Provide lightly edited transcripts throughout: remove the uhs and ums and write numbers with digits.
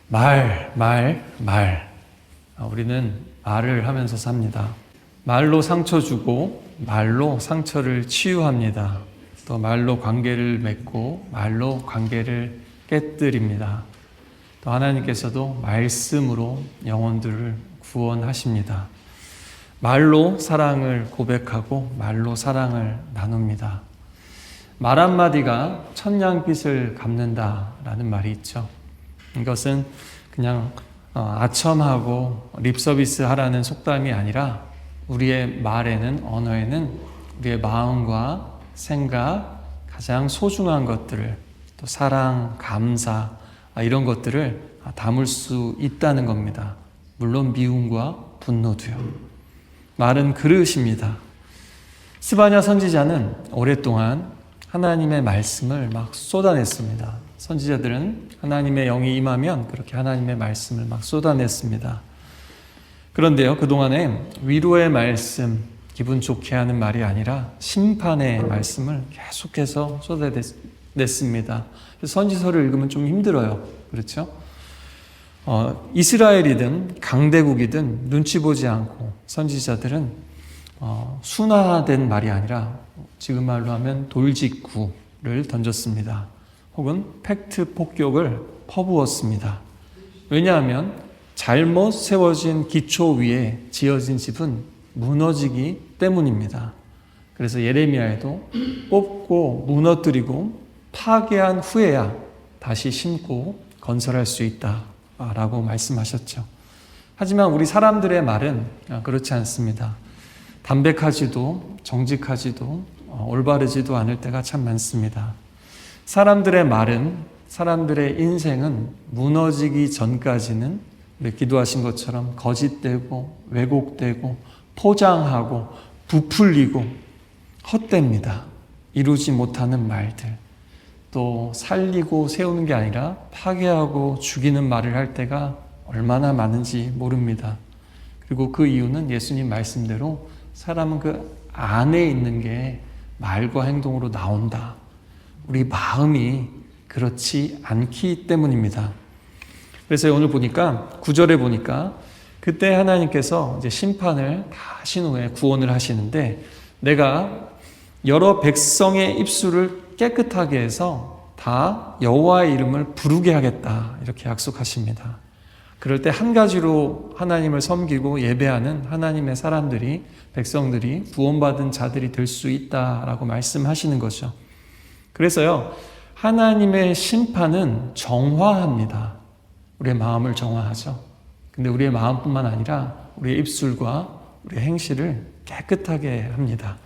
말. 우리는 말을 하면서 삽니다. 말로 상처 주고 말로 상처를 치유합니다. 또 말로 관계를 맺고 말로 관계를 깨뜨립니다. 또 하나님께서도 말씀으로 영혼들을 구원하십니다. 말로 사랑을 고백하고 말로 사랑을 나눕니다. 말 한마디가 천냥빚을 갚는다라는 말이 있죠. 이것은 그냥 아첨하고 립서비스 하라는 속담이 아니라 우리의 말에는, 언어에는 우리의 마음과 생각, 가장 소중한 것들을, 또 사랑, 감사, 이런 것들을 담을 수 있다는 겁니다. 물론 미움과 분노도요. 말은 그릇입니다. 스바냐 선지자는 오랫동안 하나님의 말씀을 막 쏟아냈습니다. 선지자들은 하나님의 영이 임하면 그렇게 하나님의 말씀을 막 쏟아냈습니다. 그런데요, 그동안에 위로의 말씀, 기분 좋게 하는 말이 아니라 심판의 말씀을 계속해서 쏟아냈습니다. 선지서를 읽으면 좀 힘들어요. 그렇죠? 이스라엘이든 강대국이든 눈치 보지 않고 선지자들은 순화된 말이 아니라 지금 말로 하면 돌직구를 던졌습니다. 혹은 팩트 폭격을 퍼부었습니다. 왜냐하면 잘못 세워진 기초 위에 지어진 집은 무너지기 때문입니다. 그래서 예레미야에도 뽑고 무너뜨리고 파괴한 후에야 다시 심고 건설할 수 있다라고 말씀하셨죠. 하지만 우리 사람들의 말은 그렇지 않습니다. 담백하지도 정직하지도 올바르지도 않을 때가 참 많습니다. 사람들의 말은, 사람들의 인생은 무너지기 전까지는 우리 기도하신 것처럼 거짓되고 왜곡되고 포장하고 부풀리고 헛됩니다. 이루지 못하는 말들, 또 살리고 세우는 게 아니라 파괴하고 죽이는 말을 할 때가 얼마나 많은지 모릅니다. 그리고 그 이유는 예수님 말씀대로 사람은 그 안에 있는 게 말과 행동으로 나온다. 우리 마음이 그렇지 않기 때문입니다. 그래서 오늘 보니까 9절에 보니까 그때 하나님께서 이제 심판을 다 하신 후에 구원을 하시는데 내가 여러 백성의 입술을 깨끗하게 해서 다 여호와의 이름을 부르게 하겠다 이렇게 약속하십니다. 그럴 때 한 가지로 하나님을 섬기고 예배하는 하나님의 사람들이, 백성들이 구원받은 자들이 될 수 있다라고 말씀하시는 거죠. 그래서요, 하나님의 심판은 정화합니다. 우리의 마음을 정화하죠. 근데 우리의 마음뿐만 아니라 우리의 입술과 우리의 행실을 깨끗하게 합니다.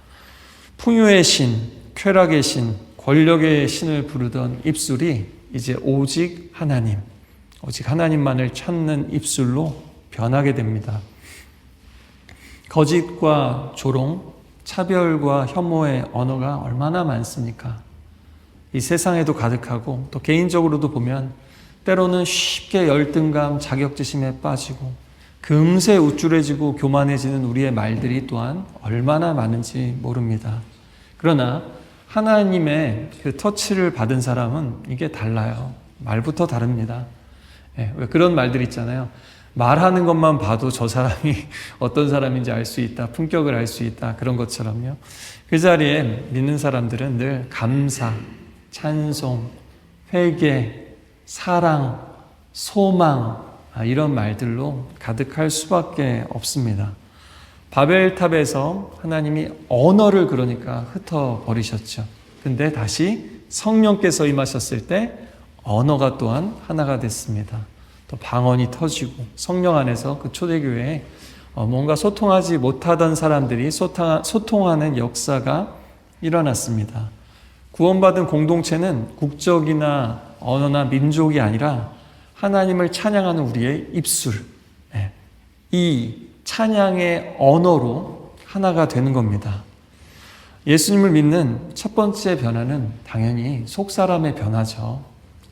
풍요의 신, 쾌락의 신, 권력의 신을 부르던 입술이 이제 오직 하나님, 오직 하나님만을 찾는 입술로 변하게 됩니다. 거짓과 조롱, 차별과 혐오의 언어가 얼마나 많습니까? 이 세상에도 가득하고 또 개인적으로도 보면 때로는 쉽게 열등감, 자격지심에 빠지고 금세 우쭐해지고 교만해지는 우리의 말들이 또한 얼마나 많은지 모릅니다. 그러나 하나님의 그 터치를 받은 사람은 이게 달라요. 말부터 다릅니다. 왜 그런 말들 있잖아요. 말하는 것만 봐도 저 사람이 어떤 사람인지 알 수 있다. 품격을 알 수 있다. 그런 것처럼요. 그 자리에 믿는 사람들은 늘 감사, 찬송, 회개, 사랑, 소망 이런 말들로 가득할 수밖에 없습니다. 바벨탑에서 하나님이 언어를 그러니까 흩어버리셨죠. 근데 다시 성령께서 임하셨을 때 언어가 또한 하나가 됐습니다. 또 방언이 터지고 성령 안에서 그 초대교회에 뭔가 소통하지 못하던 사람들이 소통하는 역사가 일어났습니다. 구원받은 공동체는 국적이나 언어나 민족이 아니라 하나님을 찬양하는 우리의 입술, 이 찬양의 언어로 하나가 되는 겁니다. 예수님을 믿는 첫 번째 변화는 당연히 속사람의 변화죠.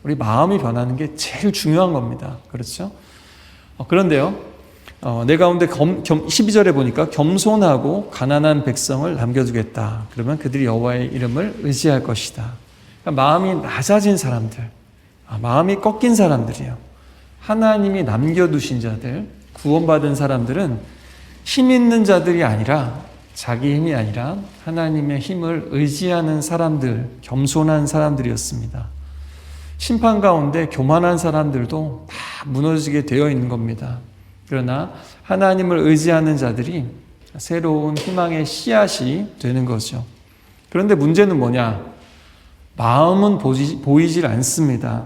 우리 마음이 변하는 게 제일 중요한 겁니다. 그렇죠? 그런데요, 내 가운데 12절에 보니까 겸손하고 가난한 백성을 남겨두겠다. 그러면 그들이 여호와의 이름을 의지할 것이다. 그러니까 마음이 낮아진 사람들, 마음이 꺾인 사람들이요. 하나님이 남겨두신 자들, 구원받은 사람들은 힘 있는 자들이 아니라, 자기 힘이 아니라 하나님의 힘을 의지하는 사람들, 겸손한 사람들이었습니다. 심판 가운데 교만한 사람들도 다 무너지게 되어 있는 겁니다. 그러나 하나님을 의지하는 자들이 새로운 희망의 씨앗이 되는 거죠. 그런데 문제는 뭐냐? 마음은 보이질 않습니다.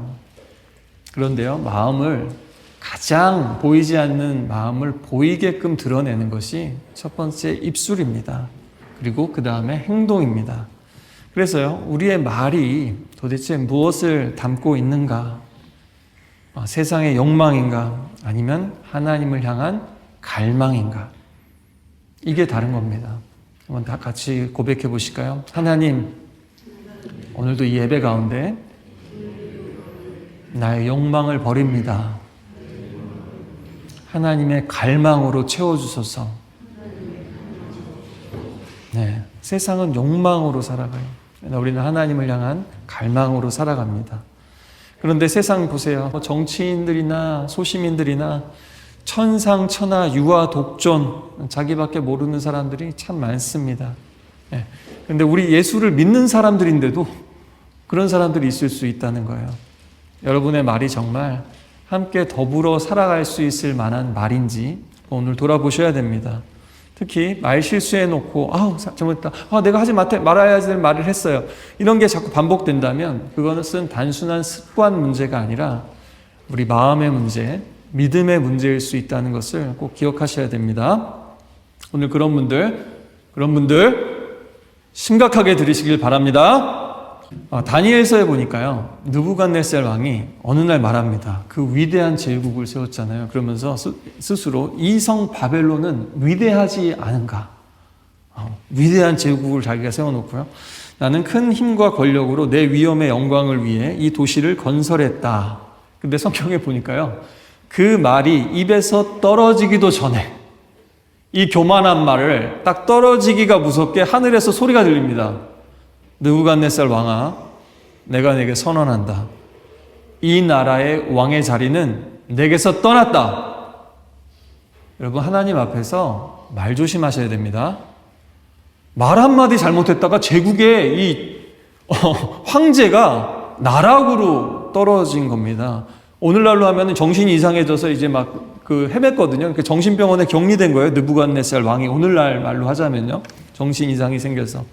그런데요, 마음을 가장 보이지 않는 마음을 보이게끔 드러내는 것이 첫 번째 입술입니다. 그리고 그 다음에 행동입니다. 그래서요, 우리의 말이 도대체 무엇을 담고 있는가? 세상의 욕망인가? 아니면 하나님을 향한 갈망인가? 이게 다른 겁니다. 한번 다 같이 고백해 보실까요? 하나님, 오늘도 이 예배 가운데 나의 욕망을 버립니다. 하나님의 갈망으로 채워주소서. 네, 세상은 욕망으로 살아가요. 우리는 하나님을 향한 갈망으로 살아갑니다. 그런데 세상 보세요. 정치인들이나 소시민들이나 천상천하 유아 독존, 자기밖에 모르는 사람들이 참 많습니다. 그런데 우리 예수를 믿는 사람들인데도 그런 사람들이 있을 수 있다는 거예요. 여러분의 말이 정말 함께 더불어 살아갈 수 있을 만한 말인지 오늘 돌아보셔야 됩니다. 특히 말 실수해놓고 잘못했다. 내가 하지 말아야 될 말을 했어요. 이런 게 자꾸 반복된다면 그것은 단순한 습관 문제가 아니라 우리 마음의 문제, 믿음의 문제일 수 있다는 것을 꼭 기억하셔야 됩니다. 오늘 그런 분들 심각하게 들으시길 바랍니다. 다니엘서에 보니까요, 느부갓네살 왕이 어느 날 말합니다. 그 위대한 제국을 세웠잖아요. 그러면서 스스로 이 성 바벨론은 위대하지 않은가? 위대한 제국을 자기가 세워놓고요. 나는 큰 힘과 권력으로 내 위엄의 영광을 위해 이 도시를 건설했다. 근데 성경에 보니까요, 그 말이 입에서 떨어지기도 전에 이 교만한 말을 딱 떨어지기가 무섭게 하늘에서 소리가 들립니다. 느부갓네살 왕아, 내가 내게 선언한다. 이 나라의 왕의 자리는 내게서 떠났다. 여러분, 하나님 앞에서 말 조심하셔야 됩니다. 말 한마디 잘못했다가 제국의 이 황제가 나락으로 떨어진 겁니다. 오늘날로 하면 정신이 이상해져서 이제 막 헤맸거든요. 정신병원에 격리된 거예요. 느부갓네살 왕이 오늘날 말로 하자면요. 정신 이상이 생겨서.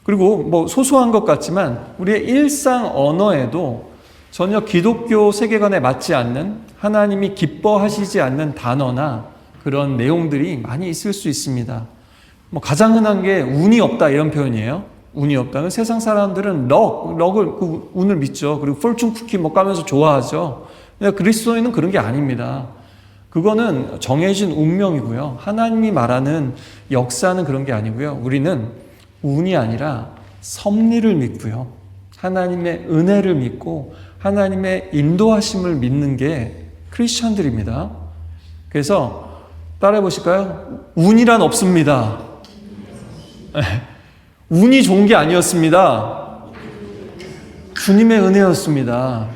그리고 소소한 것 같지만 우리의 일상 언어에도 전혀 기독교 세계관에 맞지 않는, 하나님이 기뻐하시지 않는 단어나 그런 내용들이 많이 있을 수 있습니다. 가장 흔한 게 운이 없다 이런 표현이에요. 운이 없다. 세상 사람들은 럭을 운을 믿죠. 그리고 폴춘 쿠키 까면서 좋아하죠. 근데 그리스도인은 그런 게 아닙니다. 그거는 정해진 운명이고요. 하나님이 말하는 역사는 그런 게 아니고요. 우리는 운이 아니라 섭리를 믿고요. 하나님의 은혜를 믿고 하나님의 인도하심을 믿는 게 크리스천들입니다. 그래서 따라해 보실까요? 운이란 없습니다. 운이 좋은 게 아니었습니다. 주님의 은혜였습니다.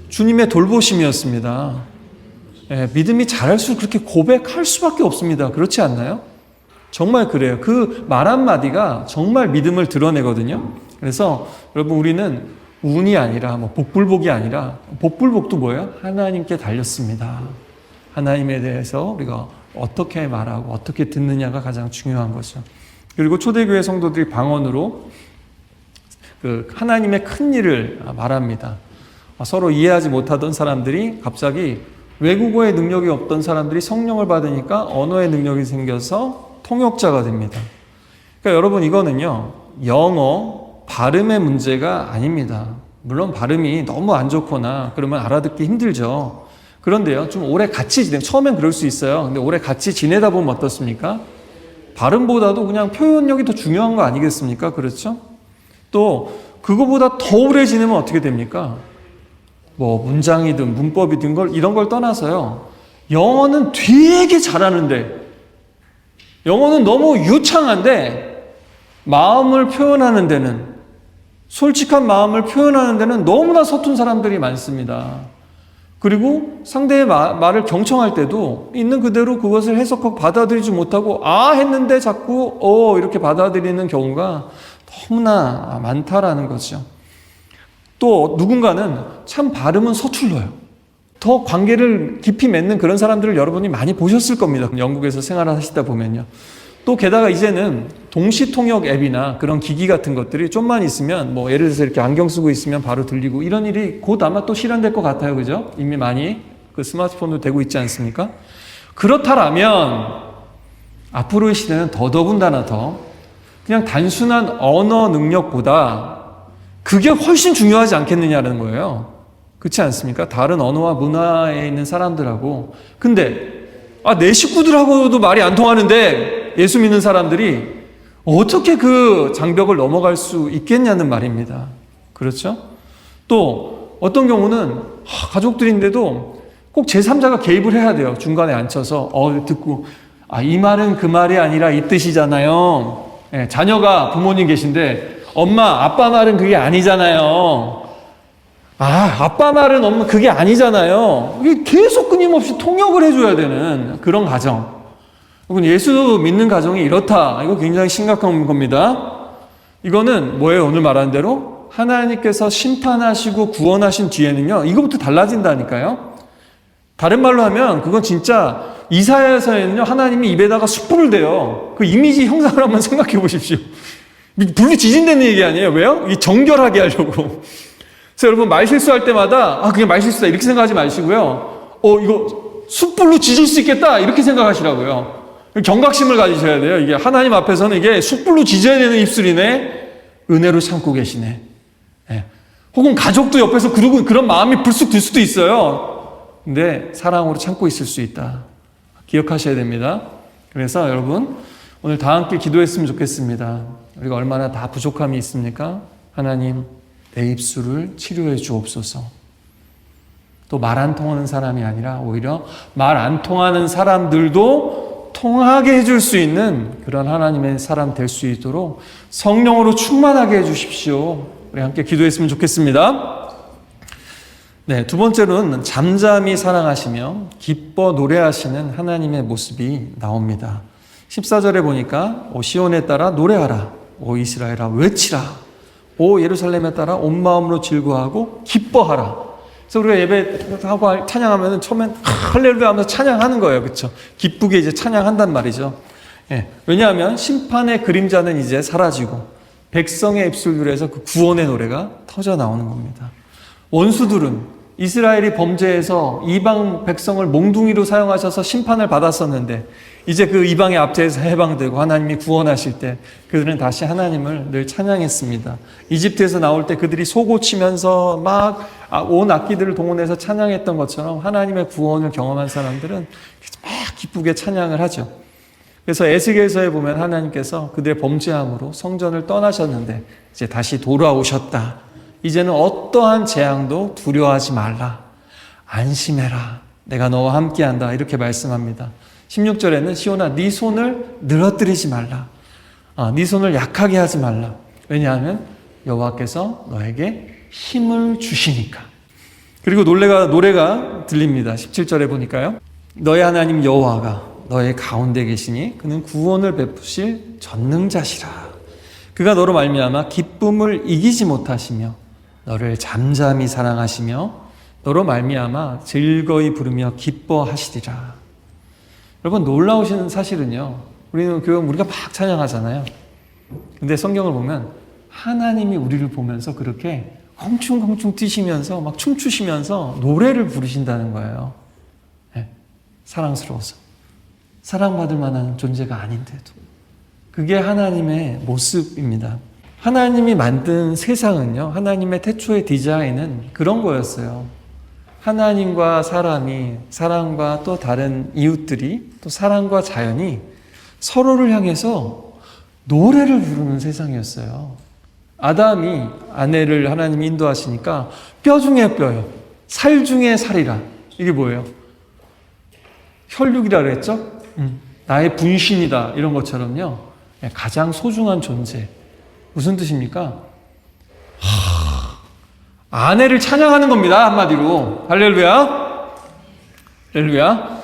주님의 돌보심이었습니다. 믿음이 자랄수록 그렇게 고백할 수밖에 없습니다. 그렇지 않나요? 정말 그래요. 그 말 한마디가 정말 믿음을 드러내거든요. 그래서 여러분, 우리는 운이 아니라 복불복이 아니라, 복불복도 뭐예요? 하나님께 달렸습니다. 하나님에 대해서 우리가 어떻게 말하고 어떻게 듣느냐가 가장 중요한 거죠. 그리고 초대교회 성도들이 방언으로 하나님의 큰 일을 말합니다. 서로 이해하지 못하던 사람들이 갑자기 외국어의 능력이 없던 사람들이 성령을 받으니까 언어의 능력이 생겨서 통역자가 됩니다. 그러니까 여러분, 이거는요, 영어 발음의 문제가 아닙니다. 물론 발음이 너무 안 좋거나 그러면 알아듣기 힘들죠. 그런데요, 좀 오래 같이 처음엔 그럴 수 있어요. 근데 오래 같이 지내다 보면 어떻습니까? 발음보다도 그냥 표현력이 더 중요한 거 아니겠습니까? 그렇죠? 또 그거보다 더 오래 지내면 어떻게 됩니까? 문장이든 문법이든 이런 걸 떠나서요, 영어는 되게 잘하는데, 영어는 너무 유창한데 마음을 표현하는 데는, 솔직한 마음을 표현하는 데는 너무나 서툰 사람들이 많습니다. 그리고 상대의 말을 경청할 때도 있는 그대로 그것을 해석하고 받아들이지 못하고 했는데 자꾸 이렇게 받아들이는 경우가 너무나 많다라는 거죠. 또 누군가는 참 발음은 서툴러요. 더 관계를 깊이 맺는 그런 사람들을 여러분이 많이 보셨을 겁니다. 영국에서 생활을 하시다 보면요. 또 게다가 이제는 동시통역 앱이나 그런 기기 같은 것들이 좀만 있으면 뭐 예를 들어서 이렇게 안경 쓰고 있으면 바로 들리고 이런 일이 곧 아마 또 실현될 것 같아요. 그죠? 이미 많이 그 스마트폰도 되고 있지 않습니까? 그렇다라면 앞으로의 시대는 더더군다나 더 그냥 단순한 언어 능력보다 그게 훨씬 중요하지 않겠느냐는 거예요. 그렇지 않습니까? 다른 언어와 문화에 있는 사람들하고. 근데 내 식구들하고도 말이 안 통하는데 예수 믿는 사람들이 어떻게 그 장벽을 넘어갈 수 있겠냐는 말입니다. 그렇죠? 또 어떤 경우는 가족들인데도 꼭 제3자가 개입을 해야 돼요. 중간에 앉혀서 듣고 이 말은 그 말이 아니라 이 뜻이잖아요. 자녀가 부모님 계신데 엄마 아빠 말은 그게 아니잖아요. 아빠 말은 엄마 그게 아니잖아요. 이게 계속 끊임없이 통역을 해줘야 되는 그런 가정. 혹은 예수 믿는 가정이 이렇다. 이거 굉장히 심각한 겁니다. 이거는 뭐예요? 오늘 말한 대로 하나님께서 심판하시고 구원하신 뒤에는요, 이거부터 달라진다니까요. 다른 말로 하면 그건 진짜 이사야서에는요, 하나님이 입에다가 숯불을 대요. 그 이미지 형상을 한번 생각해 보십시오. 불이 지진되는 얘기 아니에요? 왜요? 이 정결하게 하려고. 그래서 여러분 말 실수할 때마다 그냥 말 실수다 이렇게 생각하지 마시고요. 이거 숯불로 지질 수 있겠다 이렇게 생각하시라고요. 경각심을 가지셔야 돼요. 이게 하나님 앞에서는 이게 숯불로 지져야 되는 입술이네. 은혜로 참고 계시네. 혹은 가족도 옆에서 그런 마음이 불쑥 들 수도 있어요. 근데 사랑으로 참고 있을 수 있다. 기억하셔야 됩니다. 그래서 여러분 오늘 다 함께 기도했으면 좋겠습니다. 우리가 얼마나 다 부족함이 있습니까? 하나님 내 입술을 치료해 주옵소서. 또 말 안 통하는 사람이 아니라 오히려 말 안 통하는 사람들도 통하게 해줄 수 있는 그런 하나님의 사람 될 수 있도록 성령으로 충만하게 해주십시오. 우리 함께 기도했으면 좋겠습니다. 네, 두 번째로는 잠잠히 사랑하시며 기뻐 노래하시는 하나님의 모습이 나옵니다. 14절에 보니까 시온에 따라 노래하라. 오 이스라엘아 외치라. 오 예루살렘에 따라 온 마음으로 즐거워하고 기뻐하라. 그래서 우리가 예배하고 찬양하면 처음엔 할렐루야 하면서 찬양하는 거예요. 그렇죠? 기쁘게 이제 찬양한단 말이죠. 왜냐하면 심판의 그림자는 이제 사라지고 백성의 입술들에서 그 구원의 노래가 터져 나오는 겁니다. 원수들은 이스라엘이 범죄해서 이방 백성을 몽둥이로 사용하셔서 심판을 받았었는데 이제 그 이방의 압제에서 해방되고 하나님이 구원하실 때 그들은 다시 하나님을 늘 찬양했습니다. 이집트에서 나올 때 그들이 소고치면서 막 온 악기들을 동원해서 찬양했던 것처럼 하나님의 구원을 경험한 사람들은 막 기쁘게 찬양을 하죠. 그래서 에스겔서에 보면 하나님께서 그들의 범죄함으로 성전을 떠나셨는데 이제 다시 돌아오셨다. 이제는 어떠한 재앙도 두려워하지 말라. 안심해라. 내가 너와 함께한다. 이렇게 말씀합니다. 16절에는 시온아 네 손을 늘어뜨리지 말라. 네 손을 약하게 하지 말라. 왜냐하면 여호와께서 너에게 힘을 주시니까. 그리고 노래가 들립니다. 17절에 보니까요. 너의 하나님 여호와가 너의 가운데 계시니 그는 구원을 베푸실 전능자시라. 그가 너로 말미암아 기쁨을 이기지 못하시며 너를 잠잠히 사랑하시며 너로 말미암아 즐거이 부르며 기뻐하시리라. 여러분 놀라우신 사실은요. 우리가 막 찬양하잖아요. 근데 성경을 보면 하나님이 우리를 보면서 그렇게 껑충껑충 뛰시면서 막 춤추시면서 노래를 부르신다는 거예요. 사랑스러워서. 사랑받을 만한 존재가 아닌데도. 그게 하나님의 모습입니다. 하나님이 만든 세상은요, 하나님의 태초의 디자인은 그런 거였어요. 하나님과 사람이, 사람과 또 다른 이웃들이, 또 사람과 자연이 서로를 향해서 노래를 부르는 세상이었어요. 아담이 아내를 하나님이 인도하시니까 뼈 중에 뼈요, 살 중에 살이라. 이게 뭐예요? 혈육이라 그랬죠? 나의 분신이다. 이런 것처럼요. 가장 소중한 존재. 무슨 뜻입니까? 아내를 찬양하는 겁니다. 한마디로. 할렐루야. 할렐루야.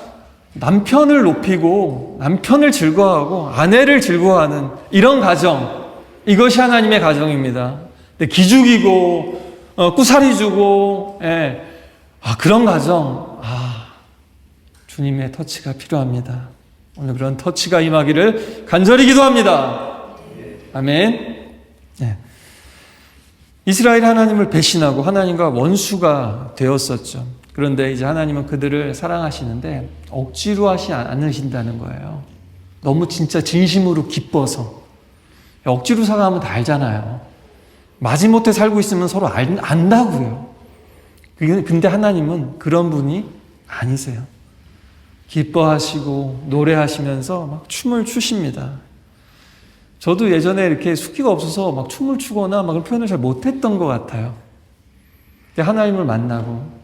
남편을 높이고 남편을 즐거워하고 아내를 즐거워하는 이런 가정, 이것이 하나님의 가정입니다. 근데 기죽이고 꾸사리 주고 그런 가정, 주님의 터치가 필요합니다. 오늘 그런 터치가 임하기를 간절히 기도합니다. 아멘. 이스라엘 하나님을 배신하고 하나님과 원수가 되었었죠. 그런데 이제 하나님은 그들을 사랑하시는데 억지로 하지 않으신다는 거예요. 너무 진짜 진심으로 기뻐서. 억지로 사랑하면 다 알잖아요. 마지못해 살고 있으면 서로 안다고요. 근데 하나님은 그런 분이 아니세요. 기뻐하시고 노래하시면서 막 춤을 추십니다. 저도 예전에 이렇게 숙기가 없어서 막 춤을 추거나 막 표현을 잘 못했던 것 같아요. 근데 하나님을 만나고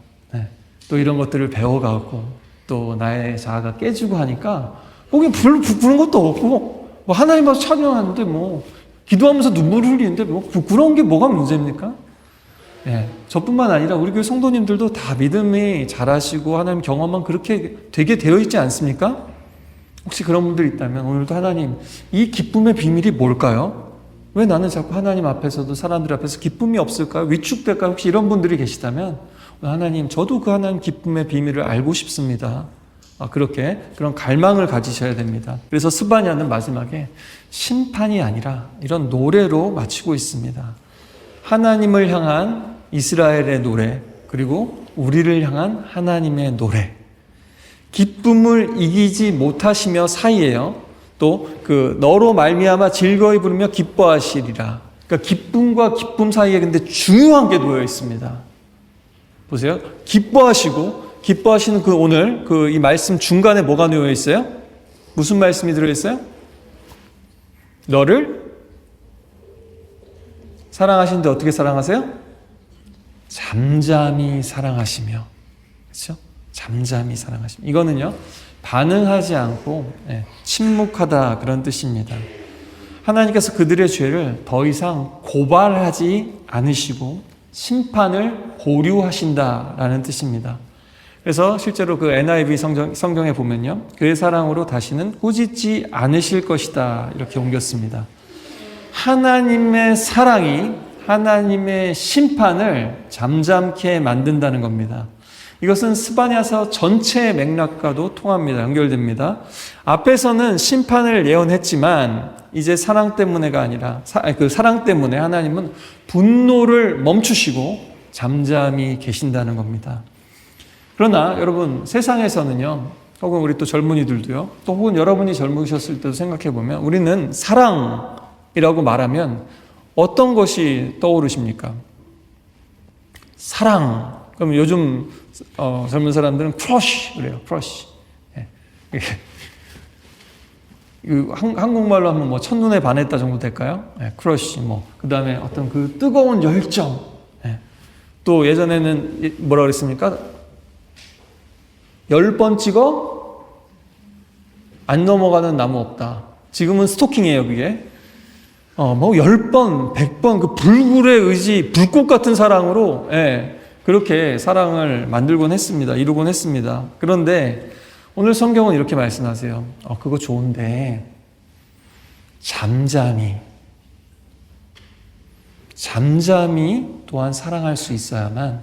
또 이런 것들을 배워가고 또 나의 자아가 깨지고 하니까 거기 부끄러운 것도 없고 뭐 하나님 앞에서 찬양하는데 뭐 기도하면서 눈물을 흘리는데 뭐 부끄러운 게 뭐가 문제입니까? 저뿐만 아니라 우리 교회 성도님들도 다 믿음이 잘하시고 하나님 경험만 그렇게 되게 되어 있지 않습니까? 혹시 그런 분들 있다면 오늘도 하나님, 이 기쁨의 비밀이 뭘까요? 왜 나는 자꾸 하나님 앞에서도 사람들 앞에서 기쁨이 없을까요? 위축될까요? 혹시 이런 분들이 계시다면 하나님, 저도 그 하나님 기쁨의 비밀을 알고 싶습니다. 그렇게 그런 갈망을 가지셔야 됩니다. 그래서 스바냐는 마지막에 심판이 아니라 이런 노래로 마치고 있습니다. 하나님을 향한 이스라엘의 노래, 그리고 우리를 향한 하나님의 노래. 기쁨을 이기지 못하시며 사이에요. 또 너로 말미암아 즐거이 부르며 기뻐하시리라. 그러니까 기쁨과 기쁨 사이에 근데 중요한 게 놓여 있습니다. 보세요. 기뻐하시는 오늘 이 말씀 중간에 뭐가 놓여 있어요? 무슨 말씀이 들어 있어요? 너를 사랑하시는데 어떻게 사랑하세요? 잠잠히 사랑하시며. 그렇죠? 잠잠히 사랑하시며. 이거는요, 반응하지 않고 침묵하다, 그런 뜻입니다. 하나님께서 그들의 죄를 더 이상 고발하지 않으시고 심판을 보류하신다라는 뜻입니다. 그래서 실제로 그 NIV 성경에 보면요, 그의 사랑으로 다시는 꾸짖지 않으실 것이다, 이렇게 옮겼습니다. 하나님의 사랑이 하나님의 심판을 잠잠케 만든다는 겁니다. 이것은 스바냐서 전체의 맥락과도 통합니다. 연결됩니다. 앞에서는 심판을 예언했지만 이제 사랑 때문에가 아니라 그 사랑 때문에 하나님은 분노를 멈추시고 잠잠히 계신다는 겁니다. 그러나 여러분, 세상에서는요, 혹은 우리 또 젊은이들도요, 또 혹은 여러분이 젊으셨을 때도 생각해 보면 우리는 사랑이라고 말하면 어떤 것이 떠오르십니까? 사랑. 그럼 요즘 젊은 사람들은 크러쉬 그래요. 크러쉬. 한국말로 하면 뭐 첫눈에 반했다 정도 될까요? 크러쉬. 그 다음에 어떤 그 뜨거운 열정. 또 예전에는 뭐라 그랬습니까? 10번 찍어 안 넘어가는 나무 없다. 지금은 스토킹이에요, 그게. 10번, 100번 그 불굴의 의지, 불꽃 같은 사랑으로, 그렇게 사랑을 만들곤 했습니다. 이루곤 했습니다. 그런데 오늘 성경은 이렇게 말씀하세요. 그거 좋은데, 잠잠히 또한 사랑할 수 있어야만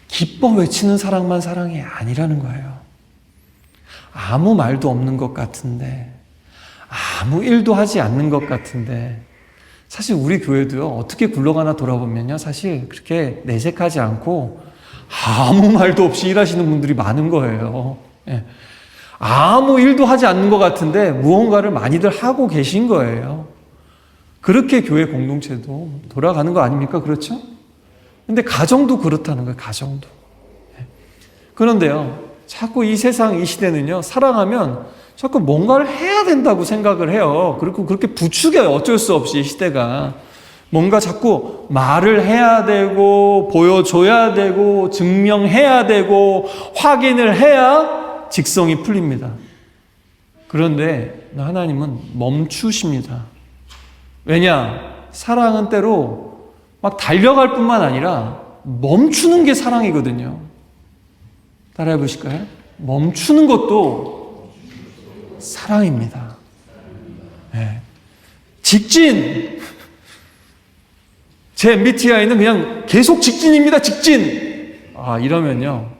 기뻐 외치는 사랑만 사랑이 아니라는 거예요. 아무 말도 없는 것 같은데, 아무 일도 하지 않는 것 같은데, 사실 우리 교회도요, 어떻게 굴러가나 돌아보면요, 사실 그렇게 내색하지 않고 아무 말도 없이 일하시는 분들이 많은 거예요. 아무 일도 하지 않는 것 같은데 무언가를 많이들 하고 계신 거예요. 그렇게 교회 공동체도 돌아가는 거 아닙니까? 그렇죠? 근데 가정도 그렇다는 거예요, 가정도. 그런데요, 자꾸 이 세상, 이 시대는요, 사랑하면 자꾸 뭔가를 해야 된다고 생각을 해요. 그리고 그렇게 부추겨요. 어쩔 수 없이 시대가. 뭔가 자꾸 말을 해야 되고, 보여줘야 되고, 증명해야 되고, 확인을 해야 직성이 풀립니다. 그런데 하나님은 멈추십니다. 왜냐? 사랑은 때로 막 달려갈 뿐만 아니라 멈추는 게 사랑이거든요. 따라해 보실까요? 멈추는 것도 사랑입니다. 네. 직진! 제 MBTI는 그냥 계속 직진입니다, 직진! 이러면요.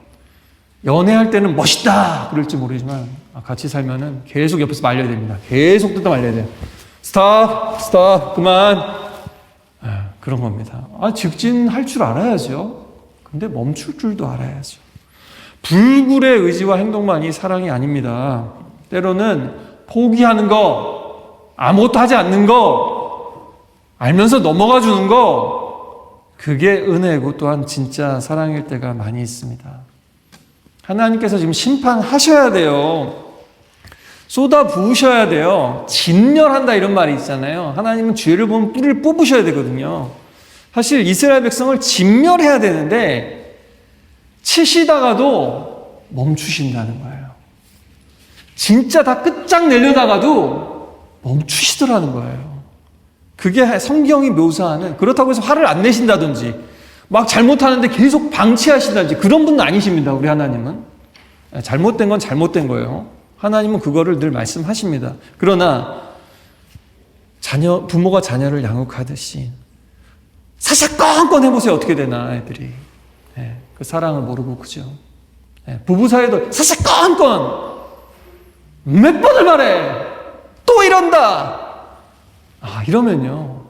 연애할 때는 멋있다! 그럴지 모르지만, 같이 살면은 계속 옆에서 말려야 됩니다. 계속 뜯어 말려야 돼요. 스탑, 그만. 그런 겁니다. 직진할 줄 알아야죠. 근데 멈출 줄도 알아야죠. 불굴의 의지와 행동만이 사랑이 아닙니다. 때로는 포기하는 거, 아무것도 하지 않는 거, 알면서 넘어가 주는 거, 그게 은혜고 또한 진짜 사랑일 때가 많이 있습니다. 하나님께서 지금 심판하셔야 돼요. 쏟아 부으셔야 돼요. 진멸한다 이런 말이 있잖아요. 하나님은 죄를 보면 뿌리를 뽑으셔야 되거든요. 사실 이스라엘 백성을 진멸해야 되는데 치시다가도 멈추신다는 거예요. 진짜 다 끝장내려다가도 멈추시더라는 거예요. 그게 성경이 묘사하는, 그렇다고 해서 화를 안 내신다든지 막 잘못하는데 계속 방치하신다든지 그런 분은 아니십니다. 우리 하나님은. 잘못된 건 잘못된 거예요. 하나님은 그거를 늘 말씀하십니다. 그러나 부모가 자녀를 양육하듯이 사사건건 해보세요. 어떻게 되나 애들이. 그 사랑을 모르고 그죠. 부부 사이도 사사건건 몇 번을 말해. 또 이런다. 이러면요.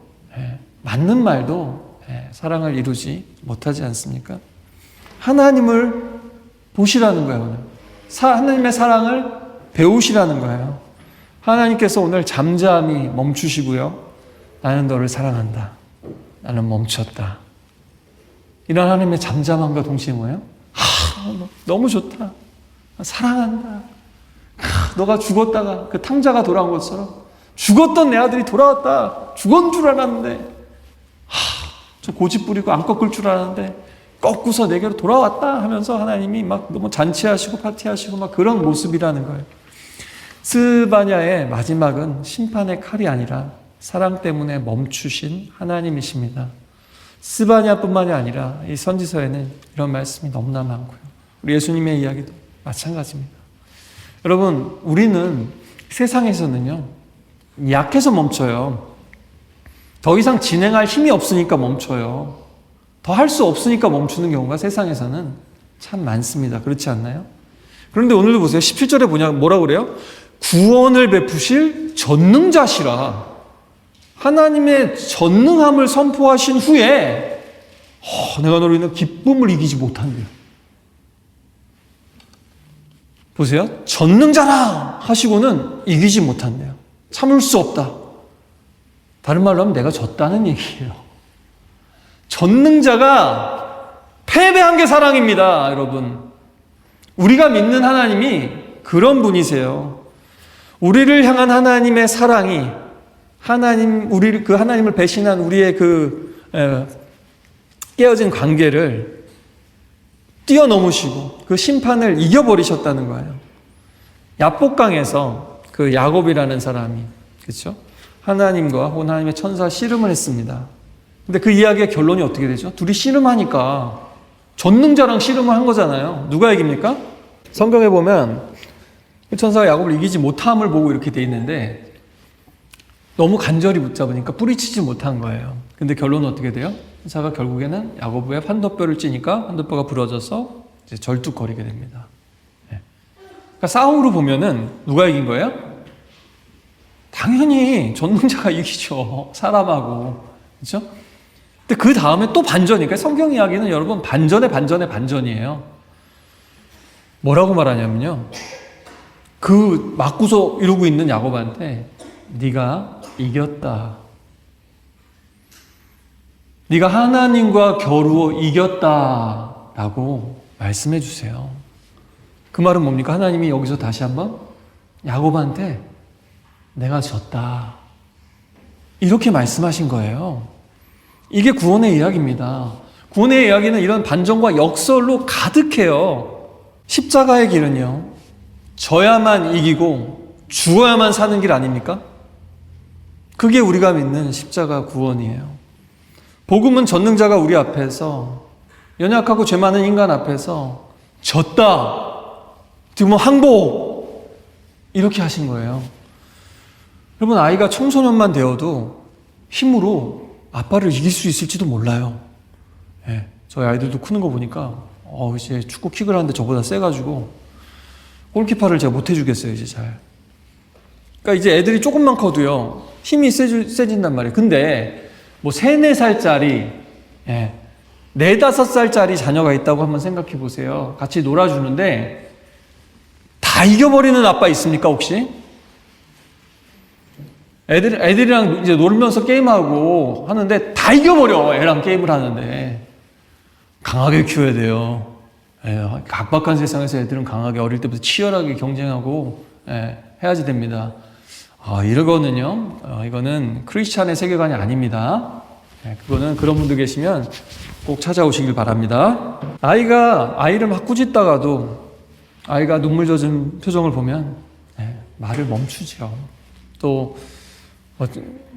맞는 말도 사랑을 이루지 못하지 않습니까? 하나님을 보시라는 거예요. 오늘. 하나님의 사랑을 배우시라는 거예요. 하나님께서 오늘 잠잠히 멈추시고요. 나는 너를 사랑한다. 나는 멈췄다. 이런 하나님의 잠잠함과 동시에 뭐예요? 너무 좋다. 사랑한다. 너가 죽었다가 그 탕자가 돌아온 것처럼 죽었던 내 아들이 돌아왔다. 죽은 줄 알았는데 저 고집 부리고 안 꺾을 줄 알았는데 꺾고서 내게로 돌아왔다 하면서 하나님이 막 너무 잔치하시고 파티하시고 막 그런 모습이라는 거예요. 스바냐의 마지막은 심판의 칼이 아니라 사랑 때문에 멈추신 하나님이십니다. 스바냐뿐만이 아니라 이 선지서에는 이런 말씀이 너무나 많고요. 우리 예수님의 이야기도 마찬가지입니다. 여러분, 우리는 세상에서는요, 약해서 멈춰요. 더 이상 진행할 힘이 없으니까 멈춰요. 더 할 수 없으니까 멈추는 경우가 세상에서는 참 많습니다. 그렇지 않나요? 그런데 오늘도 보세요. 17절에 뭐라고 그래요? 구원을 베푸실 전능자시라. 하나님의 전능함을 선포하신 후에 내가 너로 인해 기쁨을 이기지 못한대요. 보세요. 전능자라 하시고는 이기지 못한대요. 참을 수 없다. 다른 말로 하면 내가 졌다는 얘기예요. 전능자가 패배한 게 사랑입니다, 여러분. 우리가 믿는 하나님이 그런 분이세요. 우리를 향한 하나님의 사랑이 그 하나님을 배신한 우리의 깨어진 관계를 뛰어넘으시고 그 심판을 이겨버리셨다는 거예요. 야복강에서 그 야곱이라는 사람이, 그렇죠? 하나님과 하나님의 천사 씨름을 했습니다. 근데 그 이야기의 결론이 어떻게 되죠? 둘이 씨름하니까 전능자랑 씨름을 한 거잖아요. 누가 이깁니까? 성경에 보면 그 천사가 야곱을 이기지 못함을 보고 이렇게 돼 있는데 너무 간절히 붙잡으니까 뿌리치지 못한 거예요. 근데 결론은 어떻게 돼요? 천사가 결국에는 야곱의 환도뼈를 찌니까 환도뼈가 부러져서 이제 절뚝거리게 됩니다. 그러니까 싸움으로 보면은 누가 이긴 거예요? 당연히 전능자가 이기죠. 사람하고. 그렇죠? 근데 그 다음에 또 반전이니까 성경 이야기는 여러분 반전의 반전이에요. 뭐라고 말하냐면요. 그 맞고서 이러고 있는 야곱한테 네가 이겼다. 네가 하나님과 겨루어 이겼다라고 말씀해 주세요. 그 말은 뭡니까? 하나님이 여기서 다시 한번 야곱한테 내가 졌다. 이렇게 말씀하신 거예요. 이게 구원의 이야기입니다. 구원의 이야기는 이런 반전과 역설로 가득해요. 십자가의 길은요, 져야만 이기고 죽어야만 사는 길 아닙니까? 그게 우리가 믿는 십자가 구원이에요. 복음은 전능자가 우리 앞에서, 연약하고 죄 많은 인간 앞에서 졌다, 지금 뭐 항복 이렇게 하신 거예요. 여러분, 아이가 청소년만 되어도 힘으로 아빠를 이길 수 있을지도 몰라요. 예, 저희 아이들도 크는 거 보니까 이제 축구 킥을 하는데 저보다 세가지고 골키퍼를 제가 못 해주겠어요, 이제 잘. 그러니까 이제 애들이 조금만 커도요, 힘이 세진단 말이에요. 근데 뭐 3, 4살짜리, 4, 5살짜리 자녀가 있다고 한번 생각해 보세요. 같이 놀아주는데 다 이겨버리는 아빠 있습니까, 혹시? 애들이랑 이제 놀면서 게임하고 하는데 다 이겨버려, 애랑 게임을 하는데. 강하게 키워야 돼요. 각박한 세상에서 애들은 강하게 어릴 때부터 치열하게 경쟁하고 해야지 됩니다. 이거는요, 이거는 크리스찬의 세계관이 아닙니다. 그거는 그런 분들 계시면 꼭 찾아오시길 바랍니다. 아이를 막 꾸짖다가도 아이가 눈물 젖은 표정을 보면 말을 멈추죠. 또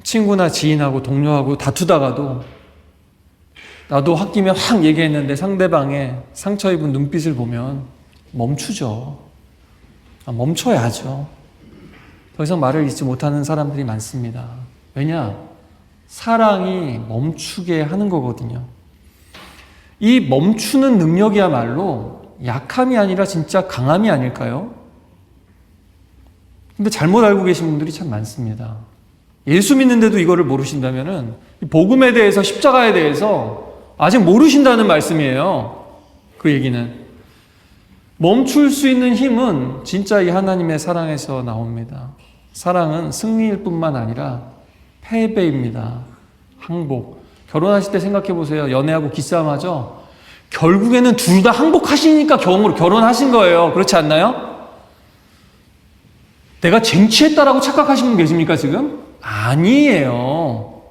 친구나 지인하고 동료하고 다투다가도 나도 홧김에 확 얘기했는데 상대방의 상처 입은 눈빛을 보면 멈추죠. 멈춰야죠. 더 이상 말을 잇지 못하는 사람들이 많습니다. 왜냐? 사랑이 멈추게 하는 거거든요. 이 멈추는 능력이야말로 약함이 아니라 진짜 강함이 아닐까요? 근데 잘못 알고 계신 분들이 참 많습니다. 예수 믿는데도 이거를 모르신다면은 복음에 대해서, 십자가에 대해서 아직 모르신다는 말씀이에요. 그 얘기는. 멈출 수 있는 힘은 진짜 이 하나님의 사랑에서 나옵니다. 사랑은 승리일 뿐만 아니라 패배입니다. 항복. 결혼하실 때 생각해 보세요. 연애하고 기싸움 하죠? 결국에는 둘 다 항복하시니까 결혼하신 거예요. 그렇지 않나요? 내가 쟁취했다라고 착각하시는 분 계십니까, 지금? 아니에요.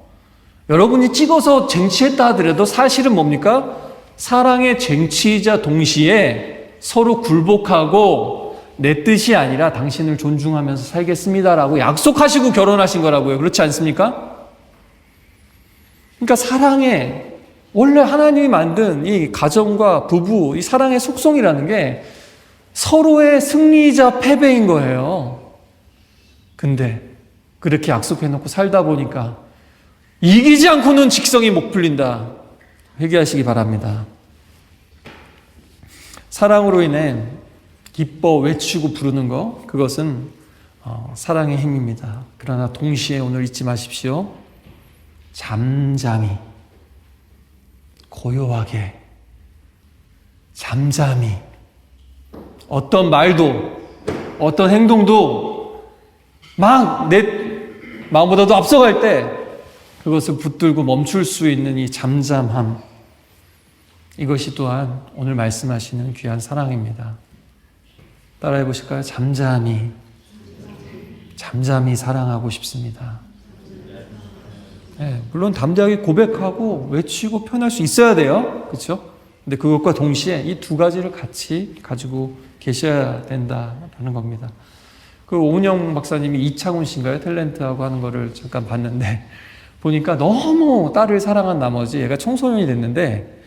여러분이 찍어서 쟁취했다 하더라도 사실은 뭡니까? 사랑의 쟁취이자 동시에 서로 굴복하고 내 뜻이 아니라 당신을 존중하면서 살겠습니다라고 약속하시고 결혼하신 거라고요. 그렇지 않습니까? 그러니까 원래 하나님이 만든 이 가정과 부부, 이 사랑의 속성이라는 게 서로의 승리이자 패배인 거예요. 근데 그렇게 약속해놓고 살다 보니까 이기지 않고는 직성이 못 풀린다. 회개하시기 바랍니다. 사랑으로 인해 기뻐 외치고 부르는 것, 그것은 사랑의 힘입니다. 그러나 동시에 오늘 잊지 마십시오. 잠잠히, 고요하게, 잠잠히, 어떤 말도, 어떤 행동도 막 내 마음보다도 앞서갈 때 그것을 붙들고 멈출 수 있는 이 잠잠함, 이것이 또한 오늘 말씀하시는 귀한 사랑입니다. 따라해 보실까요? 잠잠히 사랑하고 싶습니다. 물론 담대하게 고백하고 외치고 표현할 수 있어야 돼요. 그렇죠? 근데 그것과 동시에 이 두 가지를 같이 가지고 계셔야 된다라는 겁니다. 그 오은영 박사님이 이창훈 씨인가요? 탤런트하고 하는 거를 잠깐 봤는데 보니까 너무 딸을 사랑한 나머지 얘가 청소년이 됐는데,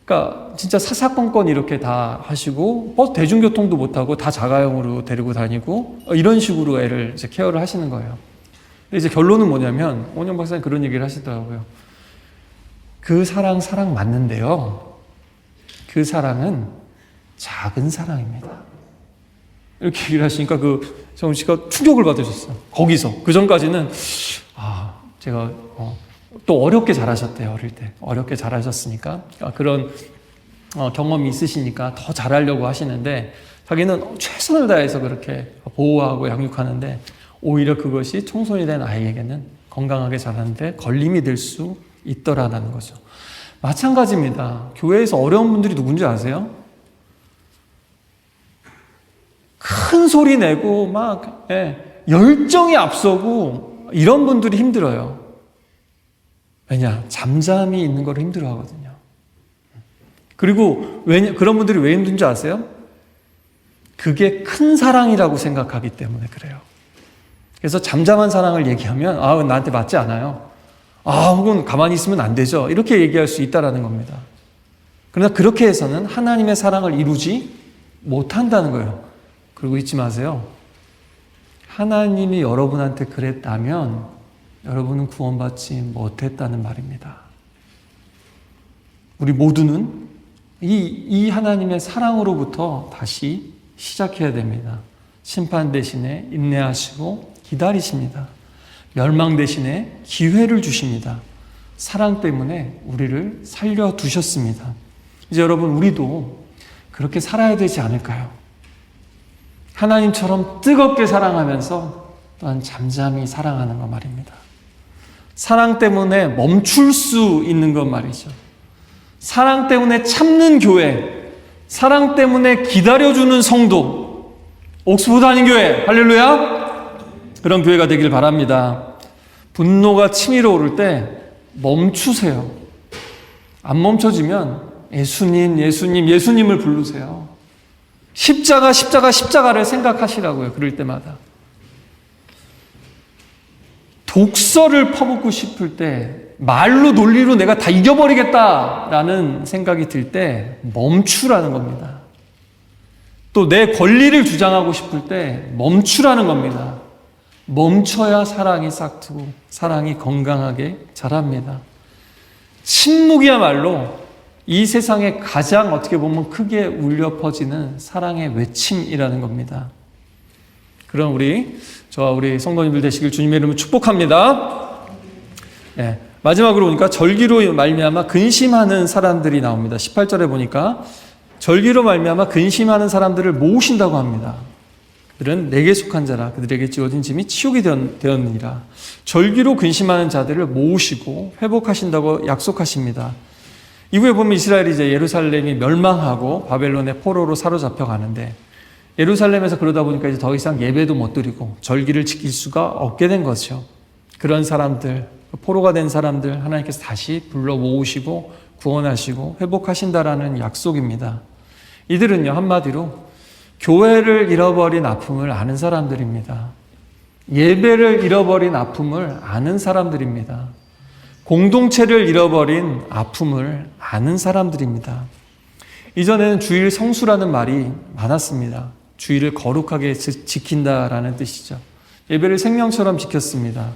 그러니까 진짜 사사건건 이렇게 다 하시고 대중교통도 못 타고 다 자가용으로 데리고 다니고 이런 식으로 애를 이제 케어를 하시는 거예요. 근데 이제 결론은 뭐냐면 오은영 박사님 그런 얘기를 하시더라고요. 그 사랑 맞는데요. 그 사랑은 작은 사랑입니다. 이렇게 얘기를 하시니까 그 정훈 씨가 충격을 받으셨어요. 거기서. 그 전까지는 제가 또 어렵게 자라셨대요. 어릴 때 어렵게 자라셨으니까 그런 경험이 있으시니까 더 잘하려고 하시는데 자기는 최선을 다해서 그렇게 보호하고 양육하는데 오히려 그것이 청소년이 된 아이에게는 건강하게 자라는데 걸림이 될 수 있더라는 거죠. 마찬가지입니다. 교회에서 어려운 분들이 누군지 아세요? 큰 소리 내고 막 열정이 앞서고 이런 분들이 힘들어요. 왜냐? 잠잠히 있는 걸 힘들어 하거든요. 그리고 그런 분들이 왜 힘든 줄 아세요? 그게 큰 사랑이라고 생각하기 때문에 그래요. 그래서 잠잠한 사랑을 얘기하면 나한테 맞지 않아요. 혹은 가만히 있으면 안 되죠. 이렇게 얘기할 수 있다는 겁니다. 그러나 그렇게 해서는 하나님의 사랑을 이루지 못한다는 거예요. 그리고 잊지 마세요. 하나님이 여러분한테 그랬다면 여러분은 구원받지 못했다는 말입니다. 우리 모두는 이 하나님의 사랑으로부터 다시 시작해야 됩니다. 심판 대신에 인내하시고 기다리십니다. 멸망 대신에 기회를 주십니다. 사랑 때문에 우리를 살려두셨습니다. 이제 여러분, 우리도 그렇게 살아야 되지 않을까요? 하나님처럼 뜨겁게 사랑하면서 또한 잠잠히 사랑하는 것 말입니다. 사랑 때문에 멈출 수 있는 것 말이죠. 사랑 때문에 참는 교회, 사랑 때문에 기다려주는 성도, 옥스포드 한인교회, 할렐루야! 그런 교회가 되길 바랍니다. 분노가 치밀어 오를 때 멈추세요. 안 멈춰지면 예수님을 부르세요. 십자가를 생각하시라고요. 그럴 때마다. 독서를 퍼붓고 싶을 때, 말로 논리로 내가 다 이겨버리겠다라는 생각이 들 때 멈추라는 겁니다. 또 내 권리를 주장하고 싶을 때 멈추라는 겁니다. 멈춰야 사랑이 싹트고 사랑이 건강하게 자랍니다. 침묵이야말로 이 세상에 가장 어떻게 보면 크게 울려 퍼지는 사랑의 외침이라는 겁니다. 그럼 저와 우리 성도님들 되시길 주님의 이름으로 축복합니다. 네, 마지막으로 보니까 절기로 말미암아 근심하는 사람들이 나옵니다. 18절에 보니까 절기로 말미암아 근심하는 사람들을 모으신다고 합니다. 그들은 내게 속한 자라 그들에게 지어진 짐이 치욕이 되었느니라. 절기로 근심하는 자들을 모으시고 회복하신다고 약속하십니다. 이후에 보면 이스라엘이 이제 예루살렘이 멸망하고 바벨론의 포로로 사로잡혀 가는데, 예루살렘에서 그러다 보니까 이제 더 이상 예배도 못 드리고 절기를 지킬 수가 없게 된 거죠. 그런 사람들, 포로가 된 사람들 하나님께서 다시 불러 모으시고 구원하시고 회복하신다라는 약속입니다. 이들은요, 한마디로 교회를 잃어버린 아픔을 아는 사람들입니다. 예배를 잃어버린 아픔을 아는 사람들입니다. 공동체를 잃어버린 아픔을 아는 사람들입니다. 이전에는 주일 성수라는 말이 많았습니다. 주일을 거룩하게 지킨다라는 뜻이죠. 예배를 생명처럼 지켰습니다.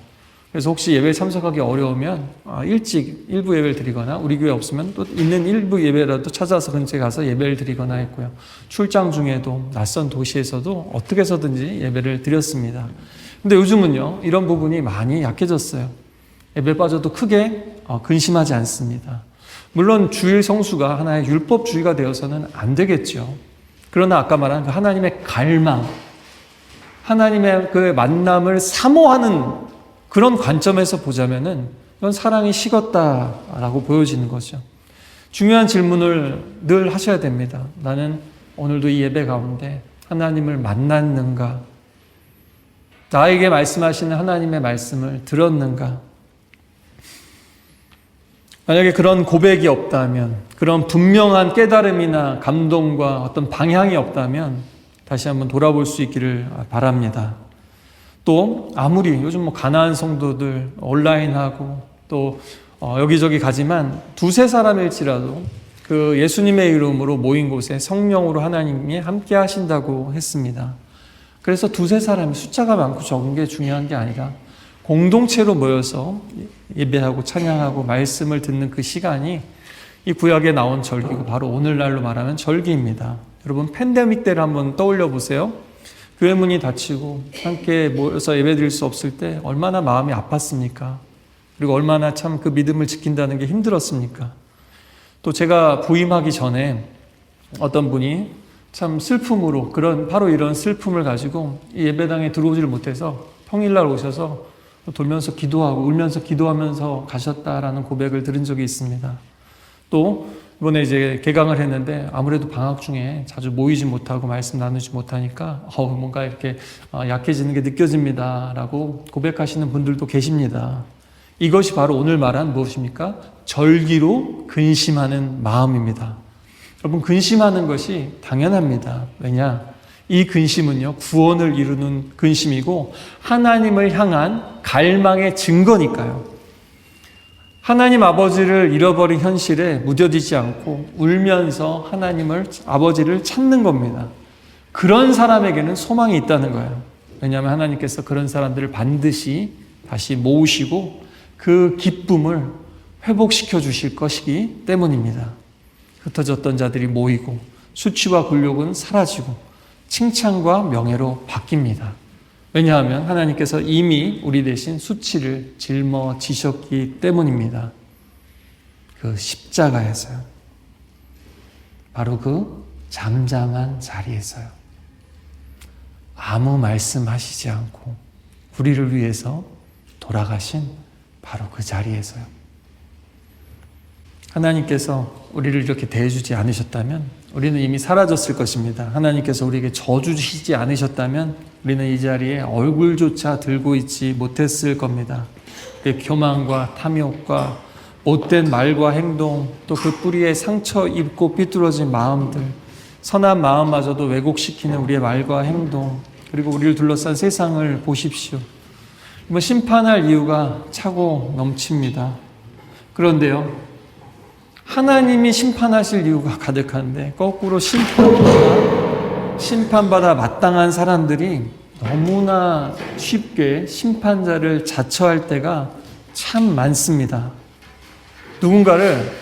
그래서 혹시 예배에 참석하기 어려우면 일찍 일부 예배를 드리거나, 우리 교회 없으면 또 있는 일부 예배라도 찾아서 근처에 가서 예배를 드리거나 했고요. 출장 중에도 낯선 도시에서도 어떻게 해서든지 예배를 드렸습니다. 근데 요즘은요, 이런 부분이 많이 약해졌어요. 예배 빠져도 크게 근심하지 않습니다. 물론 주일 성수가 하나의 율법주의가 되어서는 안 되겠죠. 그러나 아까 말한 그 하나님의 갈망, 하나님의 그 만남을 사모하는 그런 관점에서 보자면은 이건 사랑이 식었다라고 보여지는 거죠. 중요한 질문을 늘 하셔야 됩니다. 나는 오늘도 이 예배 가운데 하나님을 만났는가? 나에게 말씀하시는 하나님의 말씀을 들었는가? 만약에 그런 고백이 없다면, 그런 분명한 깨달음이나 감동과 어떤 방향이 없다면 다시 한번 돌아볼 수 있기를 바랍니다. 또 아무리 요즘 가난한 성도들 온라인하고 또 여기저기 가지만 두세 사람일지라도 그 예수님의 이름으로 모인 곳에 성령으로 하나님이 함께 하신다고 했습니다. 그래서 두세 사람이 숫자가 많고 적은 게 중요한 게 아니라 공동체로 모여서 예배하고 찬양하고 말씀을 듣는 그 시간이 이 구약에 나온 절기고 바로 오늘날로 말하면 절기입니다. 여러분, 팬데믹 때를 한번 떠올려 보세요. 교회 문이 닫히고 함께 모여서 예배드릴 수 없을 때 얼마나 마음이 아팠습니까? 그리고 얼마나 참 그 믿음을 지킨다는 게 힘들었습니까? 또 제가 부임하기 전에 어떤 분이 참 슬픔으로 바로 이런 슬픔을 가지고 이 예배당에 들어오지를 못해서 평일날 오셔서 돌면서 기도하고 울면서 기도하면서 가셨다라는 고백을 들은 적이 있습니다. 또 이번에 이제 개강을 했는데 아무래도 방학 중에 자주 모이지 못하고 말씀 나누지 못하니까 뭔가 이렇게 약해지는 게 느껴집니다 라고 고백하시는 분들도 계십니다. 이것이 바로 오늘 말한 무엇입니까? 절기로 근심하는 마음입니다. 여러분, 근심하는 것이 당연합니다. 왜냐? 이 근심은요, 구원을 이루는 근심이고 하나님을 향한 갈망의 증거니까요. 하나님 아버지를 잃어버린 현실에 무뎌지지 않고 울면서 아버지를 찾는 겁니다. 그런 사람에게는 소망이 있다는 거예요. 왜냐하면 하나님께서 그런 사람들을 반드시 다시 모으시고 그 기쁨을 회복시켜 주실 것이기 때문입니다. 흩어졌던 자들이 모이고 수치와 굴욕은 사라지고 칭찬과 명예로 바뀝니다. 왜냐하면 하나님께서 이미 우리 대신 수치를 짊어지셨기 때문입니다. 그 십자가에서요. 바로 그 잠잠한 자리에서요. 아무 말씀하시지 않고 우리를 위해서 돌아가신 바로 그 자리에서요. 하나님께서 우리를 이렇게 대해주지 않으셨다면 우리는 이미 사라졌을 것입니다. 하나님께서 우리에게 저주 주시지 않으셨다면 우리는 이 자리에 얼굴조차 들고 있지 못했을 겁니다. 그 교만과 탐욕과 못된 말과 행동, 또 그 뿌리에 상처 입고 삐뚤어진 마음들, 선한 마음마저도 왜곡시키는 우리의 말과 행동, 그리고 우리를 둘러싼 세상을 보십시오. 심판할 이유가 차고 넘칩니다. 그런데요, 하나님이 심판하실 이유가 가득한데 거꾸로 심판받아 마땅한 사람들이 너무나 쉽게 심판자를 자처할 때가 참 많습니다. 누군가를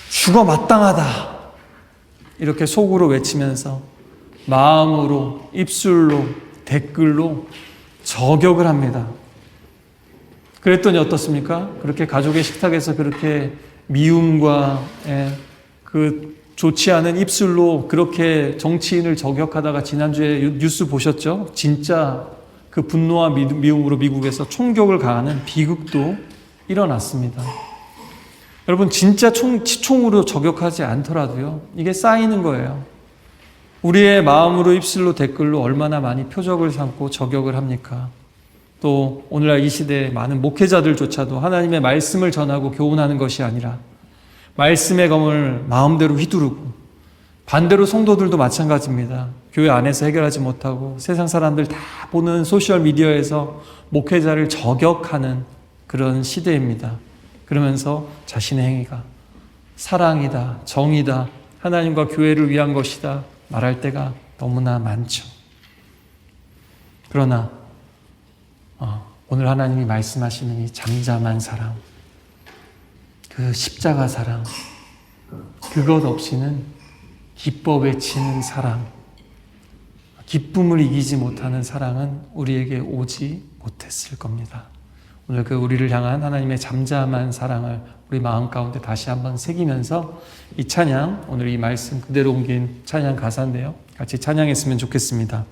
죽어 마땅하다 이렇게 속으로 외치면서 마음으로, 입술로, 댓글로 저격을 합니다. 그랬더니 어떻습니까? 그렇게 가족의 식탁에서 그렇게 미움과 그 좋지 않은 입술로 그렇게 정치인을 저격하다가 지난주에 뉴스 보셨죠? 진짜 그 분노와 미움으로 미국에서 총격을 가하는 비극도 일어났습니다. 여러분, 진짜 치총으로 저격하지 않더라도요, 이게 쌓이는 거예요. 우리의 마음으로, 입술로, 댓글로 얼마나 많이 표적을 삼고 저격을 합니까? 또 오늘날 이 시대의 많은 목회자들조차도 하나님의 말씀을 전하고 교훈하는 것이 아니라 말씀의 검을 마음대로 휘두르고, 반대로 성도들도 마찬가지입니다. 교회 안에서 해결하지 못하고 세상 사람들 다 보는 소셜미디어에서 목회자를 저격하는 그런 시대입니다. 그러면서 자신의 행위가 사랑이다, 정의다, 하나님과 교회를 위한 것이다 말할 때가 너무나 많죠. 그러나 오늘 하나님이 말씀하시는 이 잠잠한 사랑, 그 십자가 사랑, 그것 없이는 기뻐 외치는 사랑, 기쁨을 이기지 못하는 사랑은 우리에게 오지 못했을 겁니다. 오늘 그 우리를 향한 하나님의 잠잠한 사랑을 우리 마음 가운데 다시 한번 새기면서 이 찬양, 오늘 이 말씀 그대로 옮긴 찬양 가사인데요. 같이 찬양했으면 좋겠습니다.